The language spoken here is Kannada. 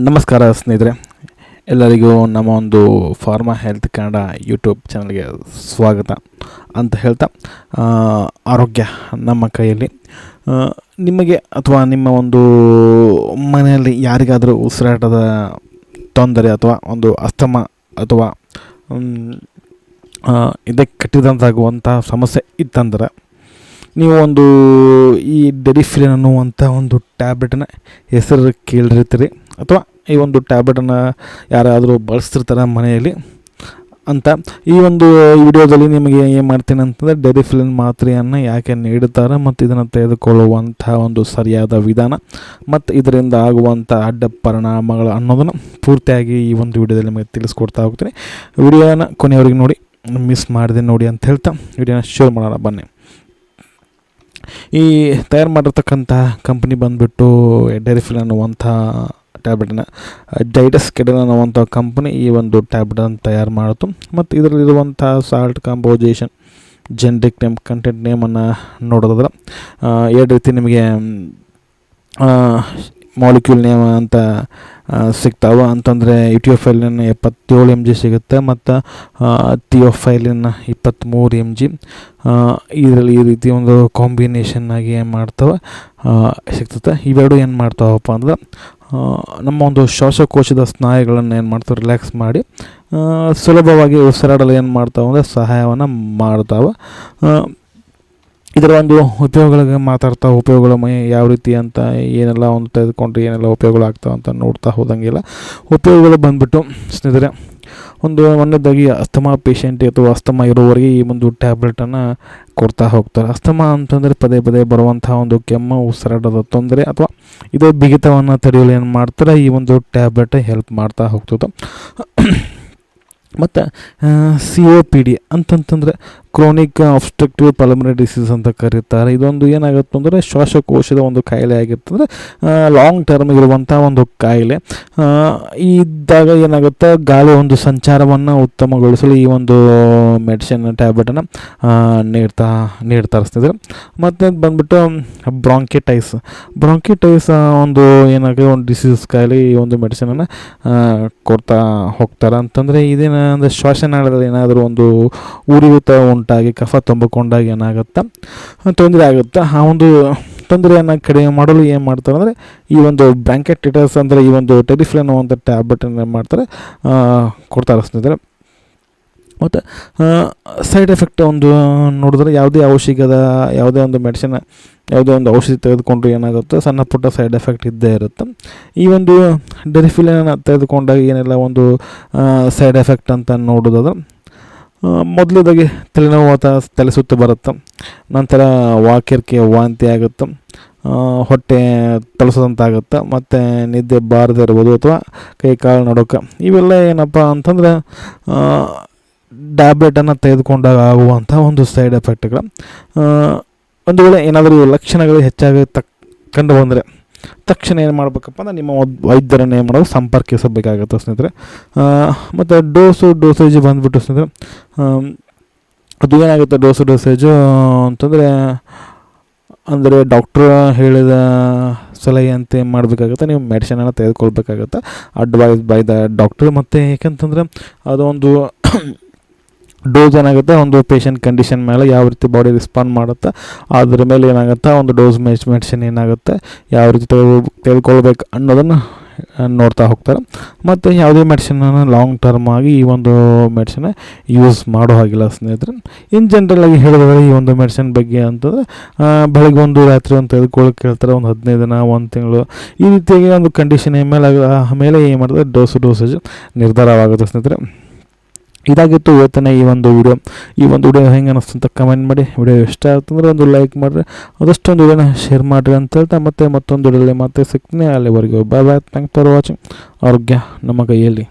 ನಮಸ್ಕಾರ ಸ್ನೇಹಿತರೆ, ಎಲ್ಲರಿಗೂ ನಮ್ಮ ಒಂದು ಫಾರ್ಮಾ ಹೆಲ್ತ್ ಕನ್ನಡ ಯೂಟ್ಯೂಬ್ ಚಾನಲ್ಗೆ ಸ್ವಾಗತ ಅಂತ ಹೇಳ್ತಾ, ಆರೋಗ್ಯ ನಮ್ಮ ಕೈಯಲ್ಲಿ. ನಿಮಗೆ ಅಥವಾ ನಿಮ್ಮ ಒಂದು ಮನೆಯಲ್ಲಿ ಯಾರಿಗಾದರೂ ಉಸಿರಾಟದ ತೊಂದರೆ ಅಥವಾ ಒಂದು ಅಸ್ತಮ ಅಥವಾ ಇದಕ್ಕೆ ಕಟ್ಟಿದಂತಾಗುವಂಥ ಸಮಸ್ಯೆ ಇತ್ತಂದ್ರೆ ನೀವು ಒಂದು ಈ ಡೆರಿಫಿಲಿನ್ ಅನ್ನುವಂಥ ಒಂದು ಟ್ಯಾಬ್ಲೆಟನ್ನು ಹೆಸರು ಕೇಳಿರ್ತೀರಿ, ಅಥವಾ ಈ ಒಂದು ಟ್ಯಾಬ್ಲೆಟನ್ನು ಯಾರಾದರೂ ಬಳಸ್ತಿರ್ತಾರೆ ಮನೆಯಲ್ಲಿ ಅಂತ. ಈ ಒಂದು ವಿಡಿಯೋದಲ್ಲಿ ನಿಮಗೆ ಏನು ಮಾಡ್ತೀನಿ ಅಂತಂದರೆ, ಡೆರಿಫಿಲಿನ್ ಮಾತ್ರೆಯನ್ನು ಯಾಕೆ ನೀಡುತ್ತಾರೆ ಮತ್ತು ಇದನ್ನು ತೆಗೆದುಕೊಳ್ಳುವಂಥ ಒಂದು ಸರಿಯಾದ ವಿಧಾನ ಮತ್ತು ಇದರಿಂದ ಆಗುವಂಥ ಅಡ್ಡ ಪರಿಣಾಮಗಳು ಅನ್ನೋದನ್ನು ಪೂರ್ತಿಯಾಗಿ ಈ ಒಂದು ವಿಡಿಯೋದಲ್ಲಿ ನಿಮಗೆ ತಿಳಿಸ್ಕೊಡ್ತಾ ಹೋಗ್ತೀನಿ. ವಿಡಿಯೋನ ಕೊನೆಯವರೆಗೆ ನೋಡಿ, ಮಿಸ್ ಮಾಡಿದೆ ನೋಡಿ ಅಂತ ಹೇಳ್ತಾ ವಿಡಿಯೋನ ಶುರು ಮಾಡೋಣ ಬನ್ನಿ. ಈ ತಯಾರು ಮಾಡಿರ್ತಕ್ಕಂಥ ಕಂಪ್ನಿ ಬಂದುಬಿಟ್ಟು ಡೆರಿಫಿಲಿನ್ ಅನ್ನುವಂಥ ಟ್ಯಾಬ್ಲೆಟನ್ನ ಜೈಡಸ್ ಕೆಡಲ್ ಅನ್ನುವಂಥ ಕಂಪ್ನಿ ಈ ಒಂದು ಟ್ಯಾಬ್ಲೆಟನ್ನು ತಯಾರು ಮಾಡಿತು. ಮತ್ತು ಇದರಲ್ಲಿರುವಂಥ salt composition generic name, content ನೇಮನ್ನು ನೋಡೋದಾದ್ರೆ ಎರಡು ರೀತಿ ನಿಮಗೆ ಮಾಲಿಕ್ಯೂಲ್ ನೇಮ್ ಅಂತ ಸಿಗ್ತಾವೆ. ಅಂತಂದರೆ ಇಟಿಯೋಫೈಲಿನ್ 77 mg ಸಿಗುತ್ತೆ ಮತ್ತು ಥಿಯೋಫೈಲಿನ್ 23 mg. ಇದರಲ್ಲಿ ಈ ರೀತಿ ಒಂದು ಕಾಂಬಿನೇಷನ್ ಆಗಿ ಏನು ಮಾಡ್ತವೆ ಸಿಗ್ತದೆ. ಇವೆರಡು ಏನು ಮಾಡ್ತಾವಪ್ಪ ಅಂದ್ರೆ ನಮ್ಮ ಒಂದು ಶ್ವಾಸಕೋಶದ ಸ್ನಾಯುಗಳನ್ನು ಏನು ಮಾಡ್ತಾವೆ ರಿಲ್ಯಾಕ್ಸ್ ಮಾಡಿ ಸುಲಭವಾಗಿ ಉಸಿರಾಡಲು ಏನು ಮಾಡ್ತಾವೆ ಅಂದರೆ ಸಹಾಯವನ್ನು ಮಾಡ್ತಾವೆ. ಇದರ ಒಂದು ಉಪಯೋಗಗಳಿಗೆ ಮಾತಾಡ್ತಾ, ಉಪಯೋಗಗಳ ಯಾವ ರೀತಿ ಅಂತ ಏನೆಲ್ಲ ಒಂದು ತೆಗೆದುಕೊಂಡ್ರೆ ಏನೆಲ್ಲ ಉಪಯೋಗಗಳು ಆಗ್ತಾವೆ ಅಂತ ನೋಡ್ತಾ ಹೋದಂಗಿಲ್ಲ. ಉಪಯೋಗಗಳು ಬಂದುಬಿಟ್ಟು ಸ್ನೇಹಿತರೆ, ಒಂದು ಒಂದನೇದಾಗಿ ಅಸ್ತಮಾ ಪೇಷಂಟಿಗೆ ಅಥವಾ ಅಸ್ತಮಾ ಇರೋವರೆಗೆ ಈ ಒಂದು ಟ್ಯಾಬ್ಲೆಟನ್ನು ಕೊಡ್ತಾ ಹೋಗ್ತಾರೆ. ಅಸ್ತಮಾ ಅಂತಂದರೆ ಪದೇ ಪದೇ ಬರುವಂಥ ಒಂದು ಕೆಮ್ಮು, ಉಸಿರಾಟದ ತೊಂದರೆ ಅಥವಾ ಇದೇ ಬಿಗಿತವನ್ನು ತಡೆಯಲು ಏನು ಮಾಡ್ತಾರೆ ಈ ಒಂದು ಟ್ಯಾಬ್ಲೆಟ್ ಹೆಲ್ಪ್ ಮಾಡ್ತಾ ಹೋಗ್ತದೆ. ಮತ್ತು COPD ಅಂತಂತಂದರೆ ಕ್ರೋನಿಕ್ ಅಬ್ಸ್ಟ್ರಕ್ಟಿವ್ ಪಲ್ಮನರಿ ಡಿಸೀಸ್ ಅಂತ ಕರೀತಾರೆ. ಇದೊಂದು ಏನಾಗುತ್ತೆ ಅಂದರೆ ಶ್ವಾಸಕೋಶದ ಒಂದು ಕಾಯಿಲೆ ಆಗಿರ್ತಂದರೆ ಲಾಂಗ್ ಟರ್ಮ್ ಇರುವಂಥ ಒಂದು ಕಾಯಿಲೆ. ಇದ್ದಾಗ ಏನಾಗುತ್ತೆ, ಗಾಳಿ ಒಂದು ಸಂಚಾರವನ್ನು ಉತ್ತಮಗೊಳಿಸಲು ಈ ಒಂದು ಮೆಡಿಸಿನ್ ಟ್ಯಾಬ್ಲೆಟನ್ನು ನೀಡ್ತಾ ಇರ್ತಿದ್ರು. ಮತ್ತು ಬಂದುಬಿಟ್ಟು ಬ್ರಾಂಕಿಟೈಸ್ ಒಂದು ಏನಾಗುತ್ತೆ ಒಂದು ಡಿಸೀಸ್ ಕಾಯಿಲೆ, ಈ ಒಂದು ಮೆಡಿಸಿನನ್ನು ಕೊಡ್ತಾ ಹೋಗ್ತಾರೆ. ಅಂತಂದರೆ ಇದೇನು ಅಂದರೆ ಶ್ವಾಸನಾಳದಲ್ಲಿ ಏನಾದರೂ ಒಂದು ಉರಿಯೂತ ಉಂಟಾಗಿ ಕಫ ತುಂಬಿಕೊಂಡಾಗ ಏನಾಗುತ್ತೆ ತೊಂದರೆ ಆಗುತ್ತೆ. ಆ ಒಂದು ತೊಂದರೆಯನ್ನು ಕಡಿಮೆ ಮಾಡಲು ಏನು ಮಾಡ್ತಾರೆ ಅಂದರೆ ಈ ಒಂದು ಬ್ರಾಂಕೈಟಿಸ್ ಅಂದರೆ ಈ ಒಂದು ಡೆರಿಫಿಲಿನ್ ಅನ್ನುವಂಥ ಟ್ಯಾಬ್ಲೆಟನ್ನು ಏನು ಮಾಡ್ತಾರೆ ಕೊಡ್ತಾರೆ ಸ್ನೇಹಿತರೆ. ಮತ್ತು ಸೈಡ್ ಎಫೆಕ್ಟ್ ಒಂದು ನೋಡಿದ್ರೆ ಯಾವುದೇ ಒಂದು ಮೆಡಿಸಿನ್, ಯಾವುದೇ ಒಂದು ಔಷಧಿ ತೆಗೆದುಕೊಂಡ್ರು ಏನಾಗುತ್ತೆ ಸಣ್ಣ ಪುಟ್ಟ ಸೈಡ್ ಎಫೆಕ್ಟ್ ಇದ್ದೇ ಇರುತ್ತೆ. ಈ ಒಂದು ಡೆರಿಫಿಲಿನ್ ತೆಗೆದುಕೊಂಡಾಗ ಏನೆಲ್ಲ ಒಂದು ಸೈಡ್ ಎಫೆಕ್ಟ್ ಅಂತ ನೋಡೋದಾದ್ರೆ, ಮೊದಲದಾಗಿ ತಲೆನೋವು ಅಥವಾ ತಲೆ ಸುತ್ತು ಬರುತ್ತೆ. ನಂತರ ವಾಕರಿಕೆ, ವಾಂತಿ ಆಗುತ್ತೆ, ಹೊಟ್ಟೆ ತಲಸೋದಂತಾಗುತ್ತೆ, ಮತ್ತು ನಿದ್ದೆ ಬಾರದೇ ಇರ್ಬೋದು ಅಥವಾ ಕೈ ಕಾಲು ನಡುಕ. ಇವೆಲ್ಲ ಏನಪ್ಪ ಅಂತಂದರೆ ಟ್ಯಾಬ್ಲೆಟನ್ನು ತೆಗೆದುಕೊಂಡಾಗ ಆಗುವಂಥ ಒಂದು ಸೈಡ್ ಎಫೆಕ್ಟ್ಗಳು. ಒಂದು ವೇಳೆ ಏನಾದರೂ ಲಕ್ಷಣಗಳು ಹೆಚ್ಚಾಗಿ ಕಂಡು ಬಂದರೆ ತಕ್ಷಣ ಏನು ಮಾಡಬೇಕಪ್ಪ ಅಂದರೆ ನಿಮ್ಮ ವೈದ್ಯರನ್ನು ಏನು ಮಾಡೋದು ಸಂಪರ್ಕಿಸಬೇಕಾಗುತ್ತೆ ಸ್ನೇಹಿತರೆ. ಮತ್ತು ಡೋಸೇಜ್ ಬಂದುಬಿಟ್ಟು ಸ್ನೇಹಿತರೆ, ಅದು ಏನಾಗುತ್ತೆ ಡೋಸೇಜು ಅಂತಂದರೆ ಅಂದರೆ ಡಾಕ್ಟ್ರ್ ಹೇಳಿದ ಸಲಹೆ ಅಂತ ಏನು ಮಾಡಬೇಕಾಗುತ್ತೆ, ನೀವು ಮೆಡಿಸಿನನ್ನು ತೆಗೆದುಕೊಳ್ಬೇಕಾಗುತ್ತೆ ಅಡ್ವೈಸ್ ಬೈ ದ ಡಾಕ್ಟ್ರ್. ಮತ್ತು ಏಕೆಂತಂದರೆ ಅದೊಂದು ಡೋಸ್ ಏನಾಗುತ್ತೆ ಒಂದು ಪೇಷಂಟ್ ಕಂಡೀಷನ್ ಮೇಲೆ ಯಾವ ರೀತಿ ಬಾಡಿ ರೆಸ್ಪಾಂಡ್ ಮಾಡುತ್ತೆ ಅದ್ರ ಮೇಲೆ ಏನಾಗುತ್ತೆ ಒಂದು ಡೋಸ್ ಮೆಡಿಸಿನ್ ಏನಾಗುತ್ತೆ ಯಾವ ರೀತಿ ತೆಗೆದುಕೊಳ್ಬೇಕು ಅನ್ನೋದನ್ನು ನೋಡ್ತಾ ಹೋಗ್ತಾರೆ. ಮತ್ತು ಯಾವುದೇ ಮೆಡಿಸಿನನ್ನು ಲಾಂಗ್ ಟರ್ಮ್ ಆಗಿ ಈ ಒಂದು ಮೆಡಿಸಿನ್ ಯೂಸ್ ಮಾಡೋ ಹಾಗಿಲ್ಲ ಸ್ನೇಹಿತರೆ. ಇನ್ ಜನರಲಾಗಿ ಹೇಳಿದ್ರೆ ಈ ಒಂದು ಮೆಡಿಸಿನ್ ಬಗ್ಗೆ ಅಂತಂದರೆ ಬೆಳಗ್ಗೆ ಒಂದು ರಾತ್ರಿ ಒಂದು ತೆಗೆದುಕೊಳ್ಳೋಕೆ ಹೇಳ್ತಾರೆ, ಒಂದು 15 ದಿನ, 1 ತಿಂಗಳು, ಈ ರೀತಿಯಾಗಿ ಒಂದು ಕಂಡೀಷನ್ ಮೇಲೆ ಏನು ಮಾಡ್ತಾರೆ ಡೋಸೇಜ್ ನಿರ್ಧಾರವಾಗುತ್ತೆ ಸ್ನೇಹಿತರೆ. ಇದಾಗಿತ್ತು ಇವತ್ತಿನ ಈ ಒಂದು ವಿಡಿಯೋ ಹೆಂಗೆ ಅನ್ನಿಸ್ತು ಅಂತ ಕಮೆಂಟ್ ಮಾಡಿ. ವಿಡಿಯೋ ಇಷ್ಟ ಆಯ್ತಂದ್ರೆ ಒಂದು ಲೈಕ್ ಮಾಡಿರಿ, ಅದಷ್ಟೊಂದು ವಿಡಿಯೋನ ಶೇರ್ ಮಾಡಿರಿ ಅಂತ ಹೇಳ್ತಾ ಮತ್ತೊಂದು ವಿಡಿಯೋದಲ್ಲಿ ಮತ್ತೆ ಸಿಗ್ತೀನಿ. ಅಲ್ಲಿವರೆಗೂ ಬಾಯ್. Thanks for watching. ಆರೋಗ್ಯ ನಮ್ಮ ಕೈಯಲ್ಲಿ.